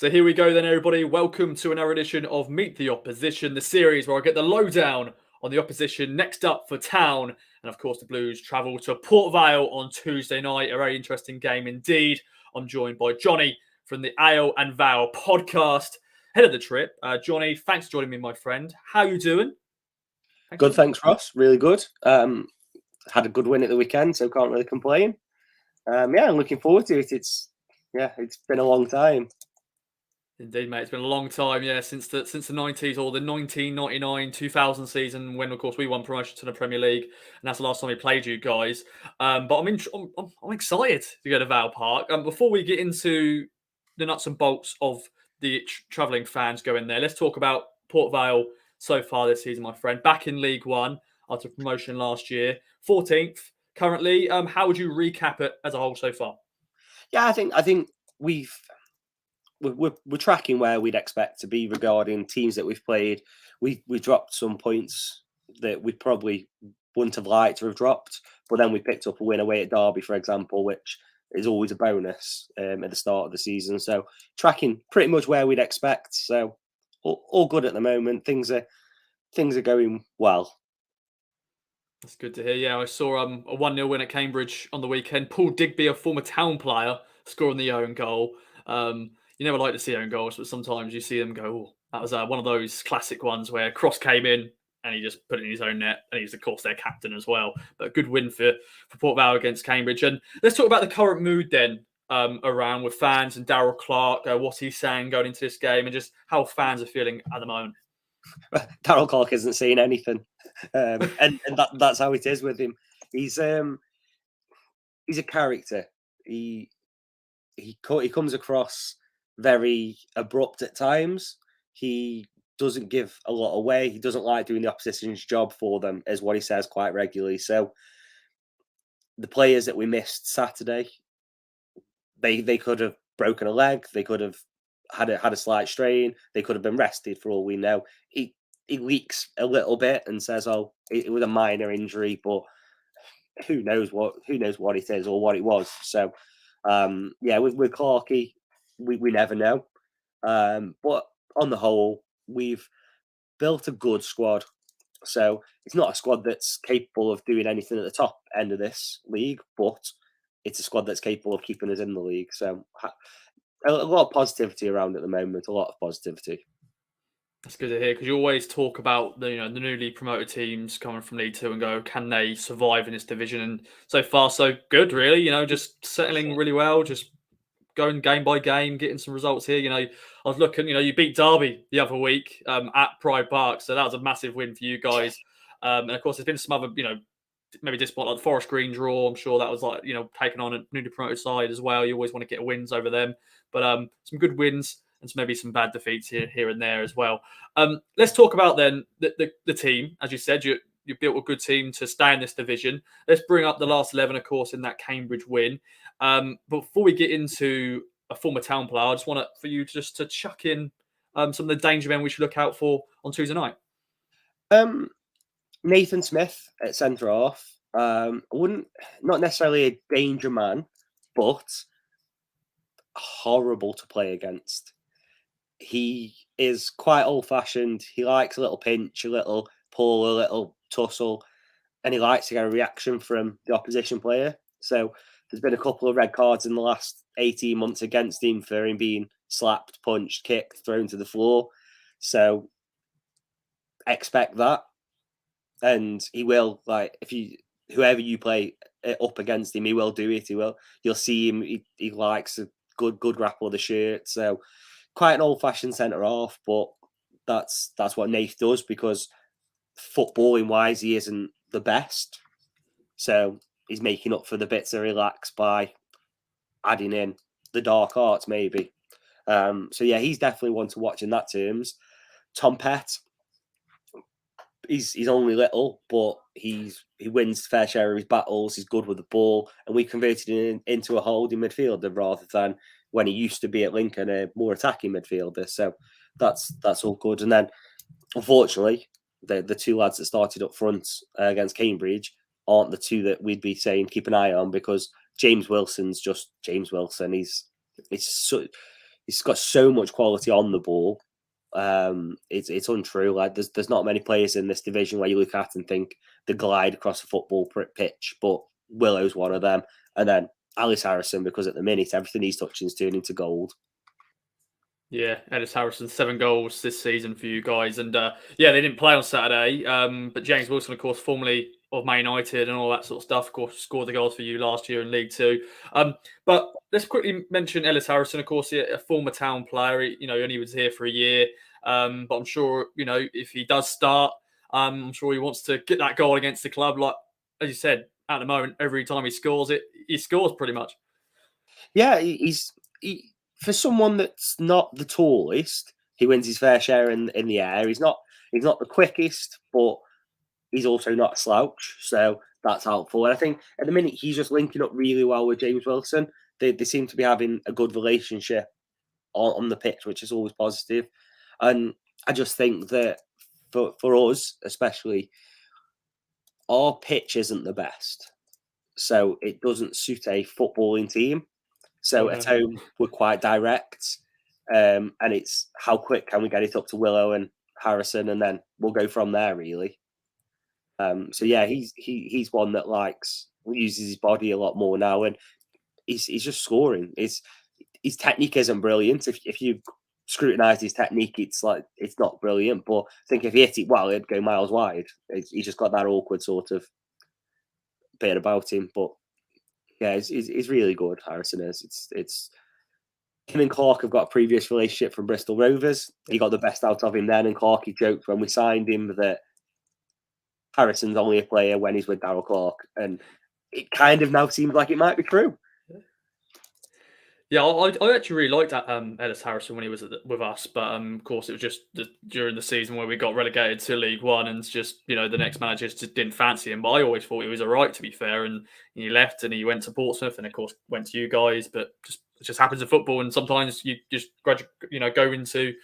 So here we go then, everybody. Welcome to another edition of Meet the Opposition, the series where I get the lowdown on the opposition. Next up for Town, and of course the Blues travel to Port Vale on Tuesday night. A very interesting game indeed. I'm joined by Jonny from the Ale and Vale podcast, head of the trip. Jonny, thanks for joining me, my friend. How you doing? Good, thanks, Ross. Really good. Had a good win at the weekend, so can't really complain. I'm looking forward to it. It's been a long time. Indeed, mate. It's been a long time, since the 90s or the 1999-2000 season when, of course, we won promotion to the Premier League, and that's the last time we played you guys. But I'm excited to go to Vale Park. Before we get into the nuts and bolts of the travelling fans going there, let's talk about Port Vale so far this season, my friend. Back in League One after promotion last year, 14th currently. How would you recap it as a whole so far? Yeah, I think we're tracking where we'd expect to be regarding teams that we've played. We dropped some points that we probably wouldn't have liked to have dropped, but then we picked up a win away at Derby, for example, which is always a bonus at the start of the season. So tracking pretty much where we'd expect. So all good at the moment. Things are going well. That's good to hear. Yeah, I saw a 1-0 win at Cambridge on the weekend. Paul Digby, a former Town player, scoring the own goal. You never like to see own goals, but sometimes you see them go, oh, that was one of those classic ones where Cross came in and he just put it in his own net, and he's, of course, their captain as well. But a good win for Port Vale against Cambridge. And let's talk about the current mood then around with fans and Darrell, Clarke, what he's saying going into this game, and just how fans are feeling at the moment. Darrell Clarke isn't saying anything, and that's how it is with him. He's a character. He comes across very abrupt at times. He doesn't give a lot away. He doesn't like doing the opposition's job for them, is what he says quite regularly. So the players that we missed Saturday, they could have broken a leg. They could have had a slight strain. They could have been rested for all we know. He leaks a little bit and says, "Oh, it was a minor injury," but who knows what it is or what it was. So, with Clarke, we never know. But on the whole, we've built a good squad. So it's not a squad that's capable of doing anything at the top end of this league, but it's a squad that's capable of keeping us in the league. So a lot of positivity around at the moment. A lot of positivity. That's good to hear, because you always talk about the newly promoted teams coming from League Two and go, can they survive in this division? And so far, so good, really. Just settling really well, just going game by game, getting some results here. I was looking, you beat Derby the other week at Pride Park, so that was a massive win for you guys. And of course, there's been some other, maybe disappointing, like the Forest Green draw. I'm sure that was like, taking on a newly promoted side as well. You always want to get wins over them, but some good wins and maybe some bad defeats here and there as well. Let's talk about then the team. As you said, you built a good team to stay in this division. Let's bring up the last 11, of course, in that Cambridge win. But before we get into a former Town player, I just want for you just to chuck in some of the danger men we should look out for on Tuesday night. Nathan Smith at centre half. Not necessarily a danger man, but horrible to play against. He is quite old-fashioned. He likes a little pinch, a little pull, a little tussle, and he likes to get a reaction from the opposition player. So there's been a couple of red cards in the last 18 months against him for him being slapped, punched, kicked, thrown to the floor. So expect that. And he will, whoever you play up against him, he will do it. You'll see him. He likes a good grapple of the shirt. So quite an old-fashioned centre half, but that's what Nath does, because footballing wise, he isn't the best. So he's making up for the bits of relax by adding in the dark arts, maybe. He's definitely one to watch in that terms. Tom Pett, he's only little, but he wins fair share of his battles. He's good with the ball, and we converted him into a holding midfielder rather than when he used to be at Lincoln, a more attacking midfielder. So that's all good. And then, unfortunately, the two lads that started up front against Cambridge aren't the two that we'd be saying keep an eye on, because James Wilson's just James Wilson. he's got so much quality on the ball. It's untrue. Like there's not many players in this division where you look at and think they glide across a football pitch, but Willow's one of them. And then Alice Harrison, because at the minute everything he's touching is turning to gold. Yeah, Ellis Harrison, 7 goals this season for you guys. And yeah, they didn't play on Saturday. But James Wilson, of course, formerly of Man United and all that sort of stuff, of course, scored the goals for you last year in League Two. But let's quickly mention Ellis Harrison, of course, a former Town player. He only was here for a year. But I'm sure, if he does start, I'm sure he wants to get that goal against the club. Like, as you said, at the moment, every time he scores it, he scores pretty much. Yeah, for someone that's not the tallest, he wins his fair share in the air. He's not the quickest, but he's also not a slouch, so that's helpful. And I think at the minute he's just linking up really well with James Wilson. They seem to be having a good relationship on the pitch, which is always positive. And I just think that for us, especially, our pitch isn't the best, so it doesn't suit a footballing team. So at home, we're quite direct, and it's how quick can we get it up to Willow and Harrison, and then we'll go from there, really. So yeah, he's one that uses his body a lot more now, and he's just scoring. His technique isn't brilliant. If you scrutinise his technique, it's not brilliant. But I think if he hit it well, it'd go miles wide. He's just got that awkward sort of bit about him, but. Yeah, he's really good. Harrison is. It's him and Clarke have got a previous relationship from Bristol Rovers. He got the best out of him then, and Clarke joked when we signed him that Harrison's only a player when he's with Darrell Clarke, and it kind of now seems like it might be true. Yeah, I actually really liked that Ellis Harrison when he was with us, but of course it was just during the season where we got relegated to League One, and just the next manager just didn't fancy him. But I always thought he was all right, to be fair. And he left, and he went to Portsmouth, and of course went to you guys. But it just happens in football, and sometimes you just go into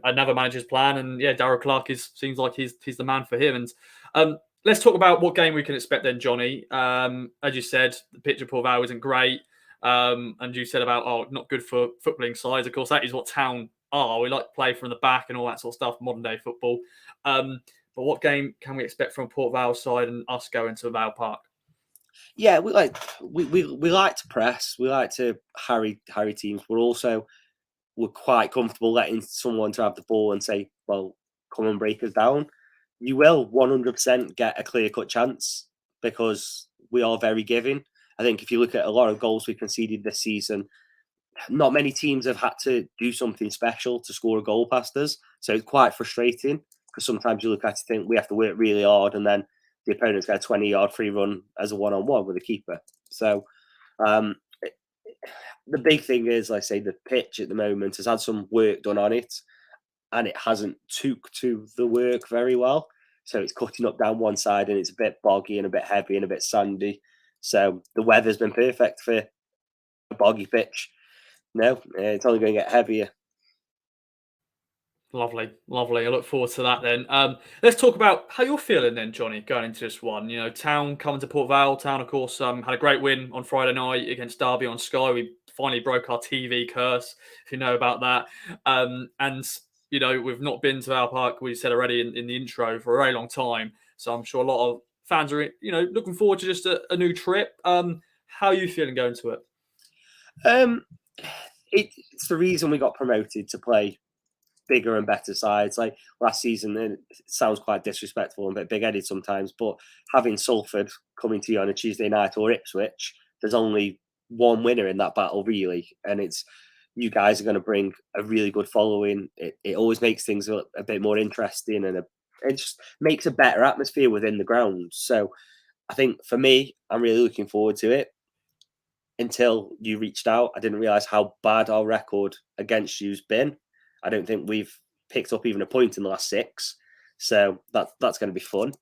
another manager's plan. And yeah, Darrell Clarke seems like he's the man for him. And let's talk about what game we can expect then, Jonny. As you said, the pitch at Port Vale isn't great. And you said about not good for footballing sides. Of course, that is what Town are. We like to play from the back and all that sort of stuff, modern day football. But what game can we expect from Port Vale side and us going to Vale Park? Yeah, we like to press. We like to harry teams. We're quite comfortable letting someone to have the ball and say, "Well, come and break us down." You will 100% get a clear cut chance because we are very giving. I think if you look at a lot of goals we conceded this season, not many teams have had to do something special to score a goal past us. So it's quite frustrating because sometimes you look at it and think we have to work really hard, and then the opponent's got a 20-yard free run as a one-on-one with a keeper. So the big thing is, like I say, the pitch at the moment has had some work done on it, and it hasn't took to the work very well. So it's cutting up down one side, and it's a bit boggy and a bit heavy and a bit sandy. So the weather's been perfect for a boggy pitch. No, it's only going to get heavier. Lovely. I look forward to that then. Let's talk about how you're feeling then, Jonny, going into this one. Town coming to Port Vale. Town, of course, had a great win on Friday night against Derby on Sky. We finally broke our TV curse, if you know about that. And we've not been to Vale Park, we said already in the intro, for a very long time. So I'm sure a lot of fans are, looking forward to just a new trip. How are you feeling going to it? It's the reason we got promoted to play bigger and better sides. Like last season, it sounds quite disrespectful and a bit big-headed sometimes, but having Salford coming to you on a Tuesday night or Ipswich, there's only one winner in that battle, really, and it's you guys are going to bring a really good following. It always makes things a bit more interesting, and it just makes a better atmosphere within the ground. So I think for me, I'm really looking forward to it. Until you reached out, I didn't realise how bad our record against you's been. I don't think we've picked up even a point in the last 6. So that's going to be fun.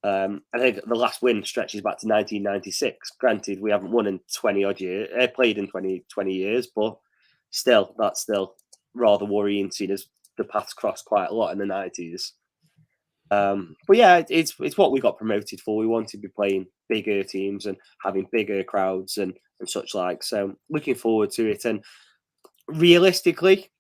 I think the last win stretches back to 1996. Granted, we haven't won in 20-odd years, played in 20 years, but still, that's still rather worrying, seeing as the paths crossed quite a lot in the 90s. But yeah, it's what we got promoted for. We wanted to be playing bigger teams and having bigger crowds and such like. So looking forward to it. And realistically,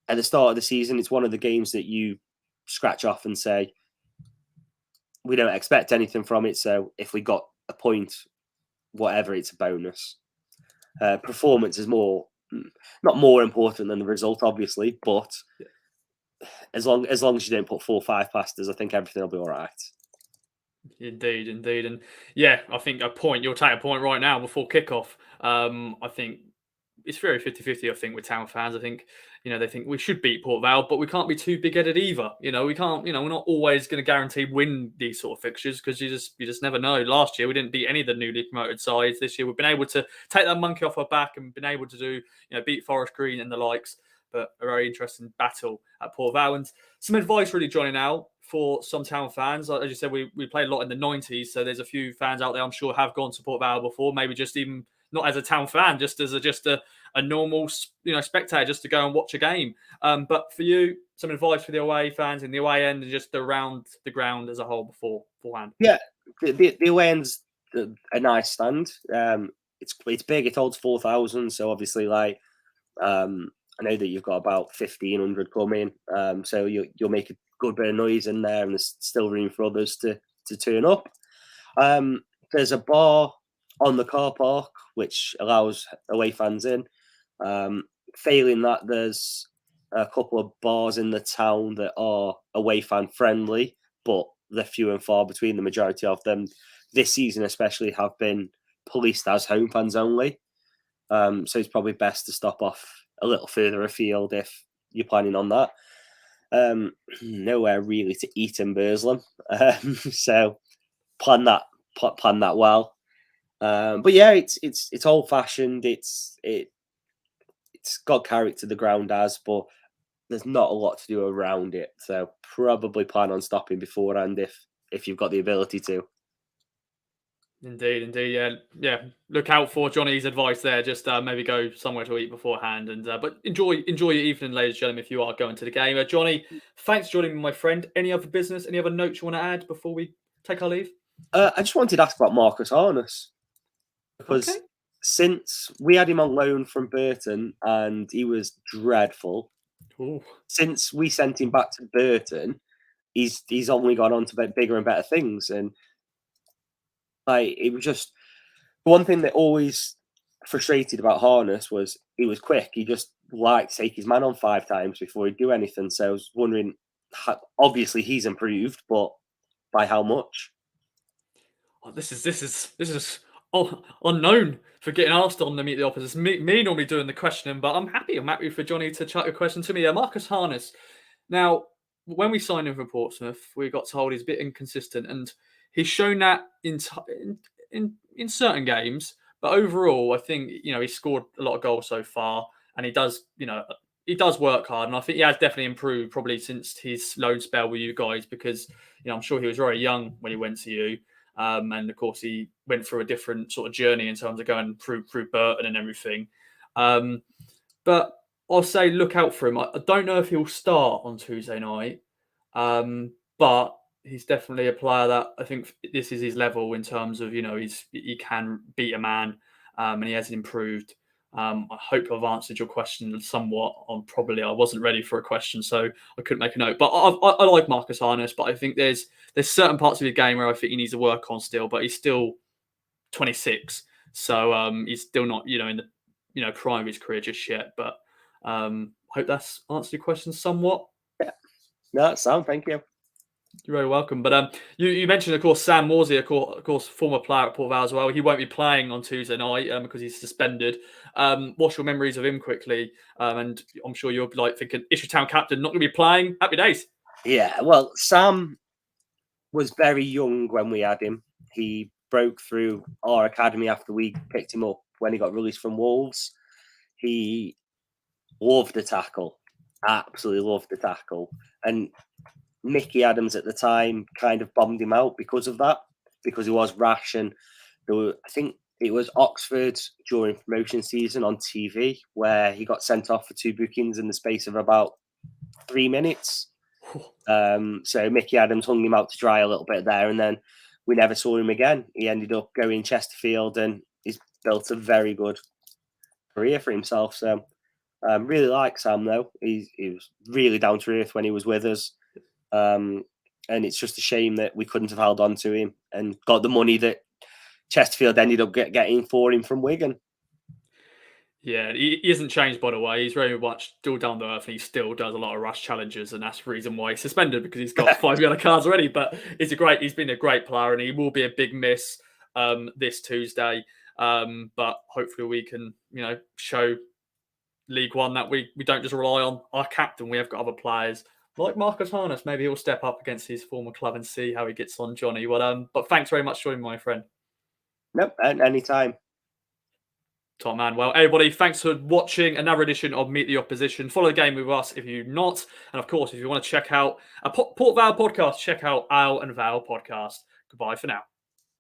at the start of the season, it's one of the games that you scratch off and say, we don't expect anything from it. So if we got a point, whatever, it's a bonus. Performance is not more important than the result, obviously, but as long as you don't put 4-5 past us, I think everything will be all right. Indeed, and yeah, I think you'll take a point right now before kickoff. I think it's very 50-50, I think, with Town fans. I think, they think we should beat Port Vale, but we can't be too big-headed either. We can't, we're not always going to guarantee win these sort of fixtures because you just never know. Last year, we didn't beat any of the newly promoted sides. This year, we've been able to take that monkey off our back and been able to do, beat Forest Green and the likes. But a very interesting battle at Port Vale. And some advice, really, Jonny, now for some Town fans. As you said, we played a lot in the 90s, so there's a few fans out there I'm sure have gone to Port Vale before, maybe just even not as a Town fan, just as a normal, spectator, just to go and watch a game. But for you, some advice for the away fans in the away end and just around the ground as a whole beforehand. Yeah, the away end's a nice stand. It's big. It holds 4,000. So obviously, I know that you've got about 1,500 coming. So you'll make a good bit of noise in there, and there's still room for others to turn up. There's a bar on the car park which allows away fans in. Failing that, there's a couple of bars in the town that are away fan friendly, but they're few and far between. The majority of them this season especially have been policed as home fans only. So it's probably best to stop off a little further afield if you're planning on that. Nowhere really to eat in Burslem, so plan that well. But yeah, it's old fashioned. It's got character, the ground has, but there's not a lot to do around it. So probably plan on stopping beforehand if you've got the ability to. Indeed, yeah. Look out for Jonny's advice there. Just maybe go somewhere to eat beforehand, and but enjoy your evening, ladies and gentlemen, if you are going to the game. Jonny, thanks for joining me, my friend. Any other business? Any other notes you want to add before we take our leave? I just wanted to ask about Marcus Harness because since we had him on loan from Burton and he was dreadful, since we sent him back to Burton, he's only gone on to bigger and better things. And it was just one thing that always frustrated about Harness was he was quick. He just liked to take his man on 5 times before he'd do anything. So I was wondering, obviously he's improved, but by how much? Oh, this is unknown for getting asked on the Meet the Opposites. Me normally doing the questioning, but I'm happy for Jonny to chuck a question to me. Marcus Harness. Now, when we signed him for Portsmouth, we got told he's a bit inconsistent, and he's shown that in certain games. But overall, I think he's scored a lot of goals so far, and he does work hard, and I think he has definitely improved probably since his loan spell with you guys, because I'm sure he was very young when he went to you. And of course, he went through a different sort of journey in terms of going through Burton and everything. But I'll say look out for him. I don't know if he'll start on Tuesday night, but he's definitely a player that I think this is his level in terms of he can beat a man, and he has improved. I hope I've answered your question somewhat. I wasn't ready for a question, so I couldn't make a note. But I like Marcus Harness, but I think there's certain parts of his game where I think he needs to work on still. But he's still 26, so he's still not in the prime of his career just yet. But hope that's answered your question somewhat. Yeah, no, that's sound. Thank you. You're very welcome. But you mentioned, of course, Sam Morsey, of course, former player at Port Vale as well. He won't be playing on Tuesday night because he's suspended. What's your memories of him quickly? And I'm sure you're thinking, Issue Town captain, not going to be playing. Happy days. Yeah, well, Sam was very young when we had him. He broke through our academy after we picked him up when he got released from Wolves. He loved the tackle, absolutely loved the tackle. And Mickey Adams at the time kind of bombed him out because of that, because he was rash. And I think it was Oxford during promotion season on TV where he got sent off for 2 bookings in the space of about 3 minutes. So Mickey Adams hung him out to dry a little bit there, and then we never saw him again. He ended up going Chesterfield, and he's built a very good career for himself. So Really like Sam though. He was really down to earth when he was with us. And it's just a shame that we couldn't have held on to him and got the money that Chesterfield ended up getting for him from Wigan. Yeah, he hasn't changed, by the way. He's very much still down to earth and he still does a lot of rush challenges. And that's the reason why he's suspended, because he's got 5 yellow cards already. But he's been a great player and he will be a big miss this Tuesday. But hopefully we can, show League One that we don't just rely on our captain. We have got other players like Marcus Harness. Maybe he'll step up against his former club and see how he gets on, Jonny. But thanks very much for joining me, my friend. Nope, anytime. Top man. Well, everybody, thanks for watching another edition of Meet the Opposition. Follow the game with us if you're not. And of course, if you want to check out a Port Vale podcast, check out Ale and Vale podcast. Goodbye for now.